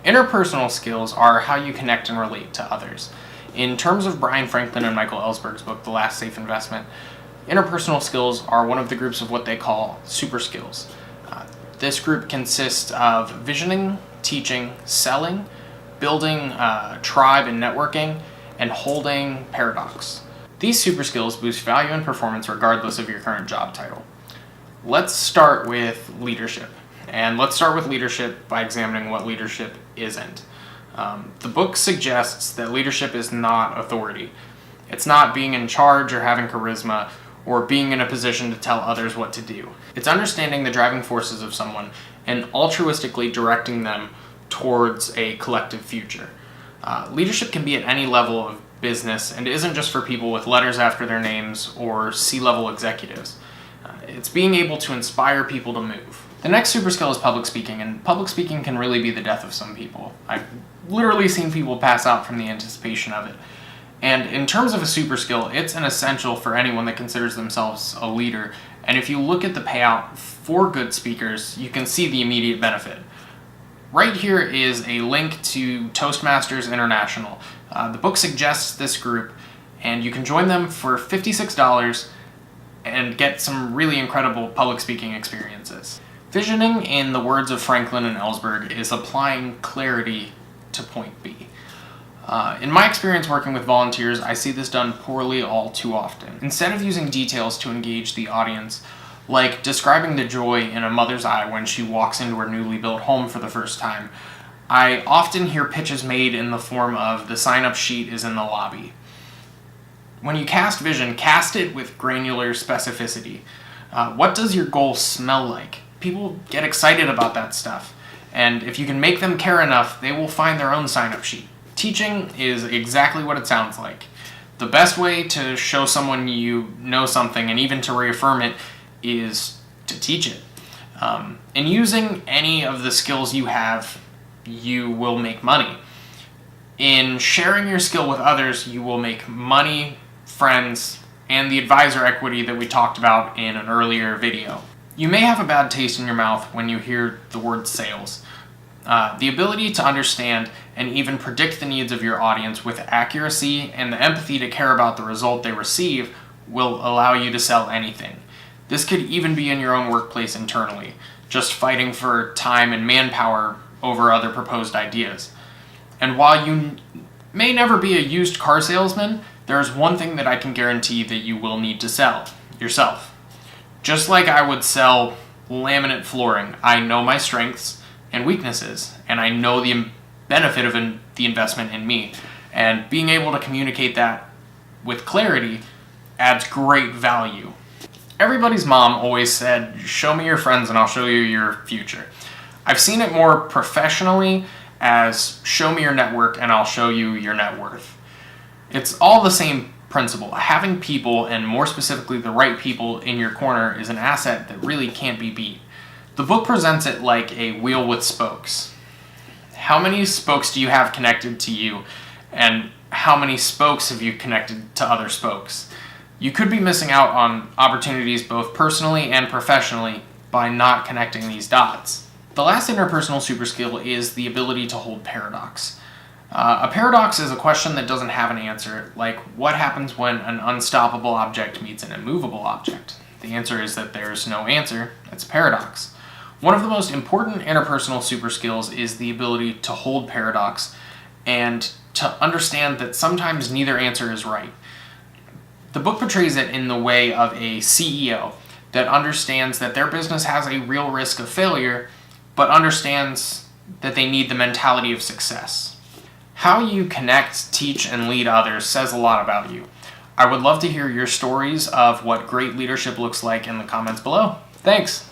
Interpersonal skills are how you connect and relate to others. In terms of Bryan Franklin and Michael Ellsberg's book, The Last Safe Investment, interpersonal skills are one of the groups of what they call super skills. This group consists of visioning, teaching, selling, building tribe and networking, and holding paradox. These super skills boost value and performance regardless of your current job title. Let's start with leadership. And let's start with leadership by examining what leadership isn't. The book suggests that leadership is not authority. It's not being in charge or having charisma or being in a position to tell others what to do. It's understanding the driving forces of someone and altruistically directing them towards a collective future. Leadership can be at any level of business and isn't just for people with letters after their names or C-level executives. It's being able to inspire people to move. The next super skill is public speaking, and public speaking can really be the death of some people. I've literally seen people pass out from the anticipation of it. And in terms of a super skill, it's an essential for anyone that considers themselves a leader. And if you look at the payout for good speakers, you can see the immediate benefit. Right here is a link to Toastmasters International. The book suggests this group, and you can join them for $56 and get some really incredible public speaking experiences. Visioning, in the words of Franklin and Ellsberg, is applying clarity to point B. In my experience working with volunteers, I see this done poorly all too often. Instead of using details to engage the audience, like describing the joy in a mother's eye when she walks into her newly built home for the first time, I often hear pitches made in the form of the sign-up sheet is in the lobby. When you cast vision, cast it with granular specificity. What does your goal smell like? People get excited about that stuff, and if you can make them care enough, they will find their own sign-up sheet. Teaching is exactly what it sounds like. The best way to show someone you know something and even to reaffirm it is to teach it. In using any of the skills you have, you will make money. In sharing your skill with others, you will make money, friends, and the advisor equity that we talked about in an earlier video. You may have a bad taste in your mouth when you hear the word sales. The ability to understand and even predict the needs of your audience with accuracy and the empathy to care about the result they receive will allow you to sell anything. This could even be in your own workplace internally, just fighting for time and manpower over other proposed ideas. And while you may never be a used car salesman, there's one thing that I can guarantee that you will need to sell: yourself. Just like I would sell laminate flooring, I know my strengths and weaknesses, and I know the benefit of the investment in me. And being able to communicate that with clarity adds great value. Everybody's mom always said, "Show me your friends and I'll show you your future." I've seen it more professionally as "show me your network and I'll show you your net worth." It's all the same principle. Having people, and more specifically the right people, in your corner is an asset that really can't be beat. The book presents it like a wheel with spokes. How many spokes do you have connected to you, and how many spokes have you connected to other spokes? You could be missing out on opportunities both personally and professionally by not connecting these dots. The last interpersonal super skill is the ability to hold paradox. A paradox is a question that doesn't have an answer, like what happens when an unstoppable object meets an immovable object? The answer is that there's no answer. It's a paradox. One of the most important interpersonal super skills is the ability to hold paradox and to understand that sometimes neither answer is right. The book portrays it in the way of a CEO that understands that their business has a real risk of failure, but understands that they need the mentality of success. How you connect, teach, and lead others says a lot about you. I would love to hear your stories of what great leadership looks like in the comments below. Thanks!